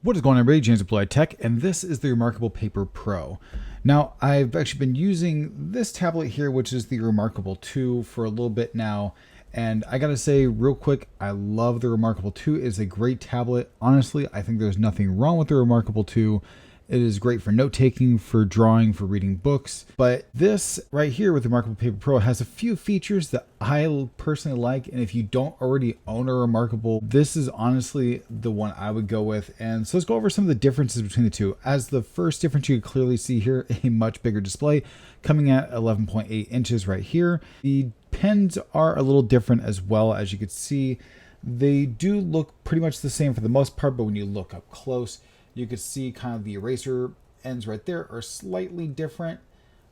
What is going on, everybody? James Applied Tech, and this is the reMarkable Paper Pro. Now, I've actually been using this tablet here, which is the reMarkable 2, for a little bit now, and I gotta say real quick, I love the reMarkable 2. It's a great tablet. Honestly, I think there's nothing wrong with the reMarkable 2. It is great for note-taking, for drawing, for reading books. But this right here with the reMarkable Paper Pro has a few features that I personally like. And if you don't already own a reMarkable, this is honestly the one I would go with. And so let's go over some of the differences between the two. As the first difference, you can clearly see here a much bigger display coming at 11.8 inches right here. The pens are a little different as well. As you can see, they do look pretty much the same for the most part, but when you look up close, you can see kind of the eraser ends right there are slightly different.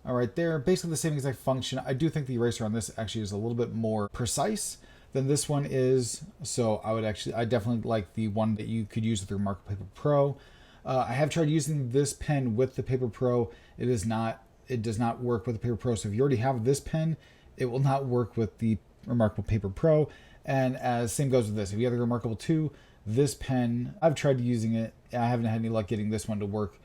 Right there, basically the same exact function. I do think the eraser on this actually is a little bit more precise than this one is. So I definitely like the one that you could use with the reMarkable Paper Pro. I have tried using this pen with the Paper Pro. It does not work with the Paper Pro. So if you already have this pen, it will not work with the reMarkable Paper Pro. And as same goes with this. If you have the reMarkable 2, this pen, I've tried using it. I haven't had any luck getting this one to work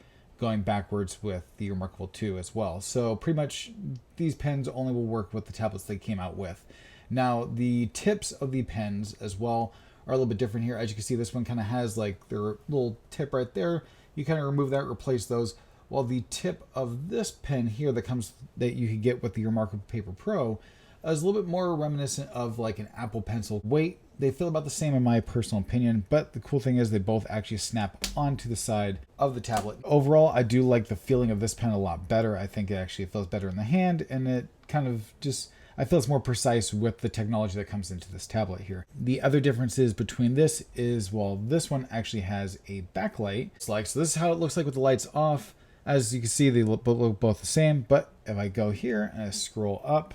going backwards with the reMarkable 2 as well. So pretty much these pens only will work with the tablets they came out with. Now the tips of the pens as well are a little bit different here. As you can see, this one kind of has like their little tip right there. You kind of remove that, replace those. While the tip of this pen here that you could get with the reMarkable Paper Pro is a little bit more reminiscent of like an Apple Pencil. Weight, they feel about the same in my personal opinion, but the cool thing is they both actually snap onto the side of the tablet. Overall, I do like the feeling of this pen a lot better. I think it actually feels better in the hand, and it kind of just, I feel it's more precise with the technology that comes into this tablet here. The other differences between this is, well, this one actually has a backlight. So this is how it looks like with the lights off. As you can see, they look both the same, but if I go here and I scroll up,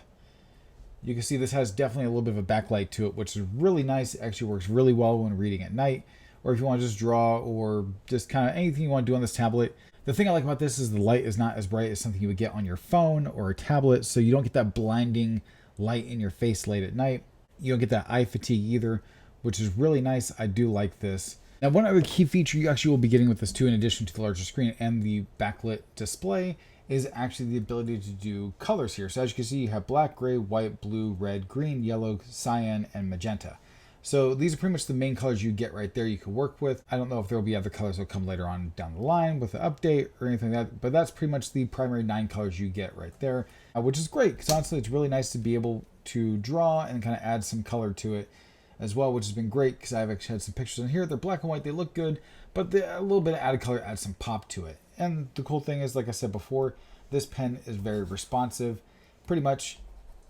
you can see this has definitely a little bit of a backlight to it, which is really nice. It actually works really well when reading at night, or if you want to just draw or just kind of anything you want to do on this tablet. The thing I like about this is the light is not as bright as something you would get on your phone or a tablet, so you don't get that blinding light in your face late at night. You don't get that eye fatigue either, which is really nice. I do like this. Now, one other key feature you actually will be getting with this too, in addition to the larger screen and the backlit display, is actually the ability to do colors here. So as you can see, you have black, gray, white, blue, red, green, yellow, cyan, and magenta. So these are pretty much the main colors you get right there you can work with. I don't know if there will be other colors that will come later on down the line with the update or anything like that, but that's pretty much the primary 9 colors you get right there, which is great because honestly, it's really nice to be able to draw and kind of add some color to it as well, which has been great because I've actually had some pictures in here. They're black and white, they look good, but a little bit of added color adds some pop to it. And the cool thing is, like I said before, this pen is very responsive. Pretty much,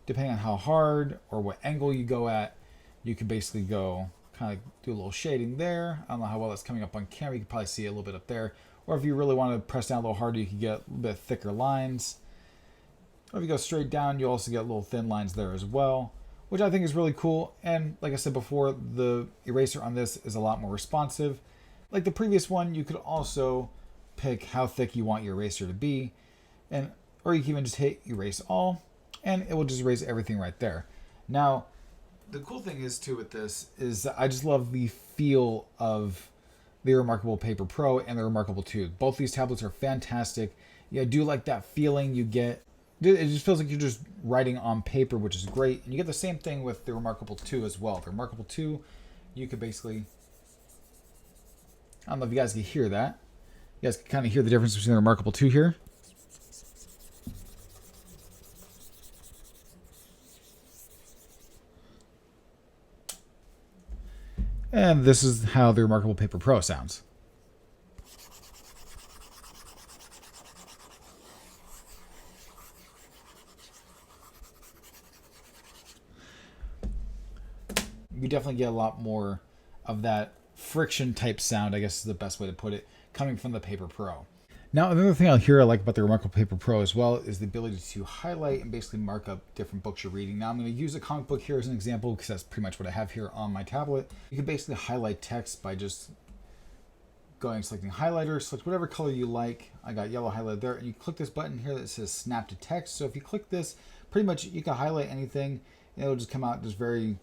depending on how hard or what angle you go at, you can basically go kind of do a little shading there. I don't know how well that's coming up on camera. You can probably see it a little bit up there. Or if you really want to press down a little harder, you can get a little bit thicker lines. Or if you go straight down, you also get little thin lines there as well, which I think is really cool. And like I said before, the eraser on this is a lot more responsive. Like the previous one, you could also pick how thick you want your eraser to be, or you can even just hit erase all, and it will just erase everything right there. Now, the cool thing is too with this is that I just love the feel of the reMarkable Paper Pro and the reMarkable 2. Both these tablets are fantastic. Yeah, I do like that feeling you get. It just feels like you're just writing on paper, which is great. And you get the same thing with the reMarkable 2 as well. The reMarkable 2, you could basically, I don't know if you guys can hear that. You guys can kind of hear the difference between the reMarkable 2 here. And this is how the reMarkable Paper Pro sounds. You definitely get a lot more of that friction type sound, I guess is the best way to put it, coming from the Paper Pro. Now, another thing I like about the reMarkable Paper Pro as well is the ability to highlight and basically mark up different books you're reading. Now, I'm going to use a comic book here as an example because that's pretty much what I have here on my tablet. You can basically highlight text by just selecting highlighter, select whatever color you like. I got yellow highlighted there, and you click this button here that says snap to text. So if you click this, pretty much you can highlight anything, and it'll just come out just very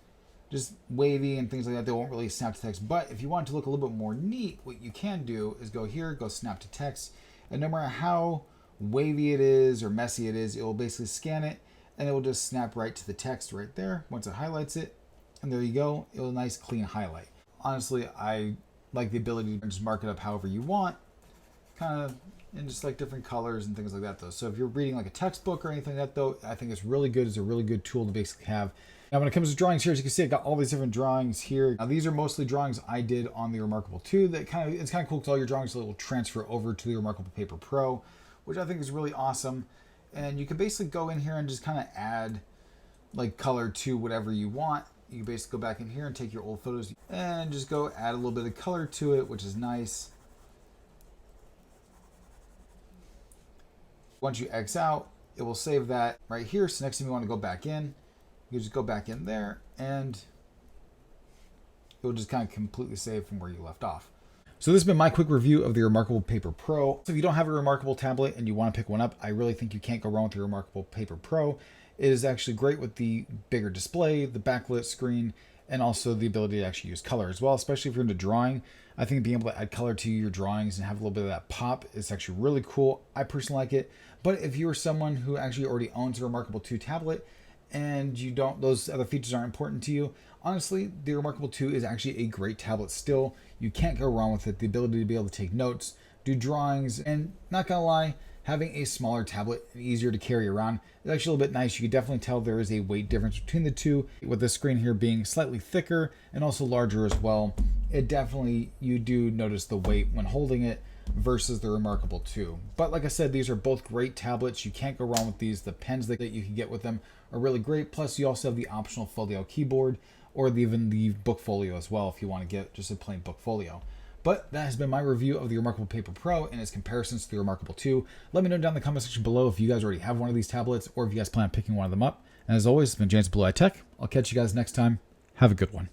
just wavy and things like that. They won't really snap to text. But if you want it to look a little bit more neat, what you can do is go here, go snap to text, and no matter how wavy it is or messy it is, it will basically scan it and it will just snap right to the text right there once it highlights it. And there you go. It will nice clean highlight. Honestly, I like the ability to just mark it up however you want, kind of in just like different colors and things like that though. So if you're reading like a textbook or anything like that though, I think it's really good. It's a really good tool to basically have. Now when it comes to drawings here, as you can see, I got all these different drawings here. Now these are mostly drawings I did on the reMarkable 2. It's kind of cool because all your drawings will transfer over to the reMarkable Paper Pro, which I think is really awesome. And you can basically go in here and just kind of add like color to whatever you want. You can basically go back in here and take your old photos and just go add a little bit of color to it, which is nice. Once you X out, it will save that right here. So next time you want to go back in, you just go back in there and it will just kind of completely save from where you left off. So this has been my quick review of the reMarkable Paper Pro. So if you don't have a reMarkable tablet and you want to pick one up, I really think you can't go wrong with the reMarkable Paper Pro. It is actually great with the bigger display, the backlit screen, and also the ability to actually use color as well, especially if you're into drawing. I think being able to add color to your drawings and have a little bit of that pop is actually really cool. I personally like it. But if you are someone who actually already owns a reMarkable 2 tablet and you don't, those other features aren't important to you, honestly, the reMarkable 2 is actually a great tablet still. You can't go wrong with it. The ability to be able to take notes, do drawings, and not gonna lie, having a smaller tablet and easier to carry around is actually a little bit nice. You can definitely tell there is a weight difference between the two, with the screen here being slightly thicker and also larger as well. It definitely, you do notice the weight when holding it versus the reMarkable 2. But like I said, these are both great tablets. You can't go wrong with these. The pens that you can get with them are really great. Plus you also have the optional fold-out keyboard, or even the book folio as well if you want to get just a plain book folio. But that has been my review of the reMarkable Paper Pro and its comparisons to the reMarkable 2. Let me know down in the comment section below if you guys already have one of these tablets or if you guys plan on picking one of them up. And as always, it's been James Blue Eye Tech. I'll catch you guys next time. Have a good one.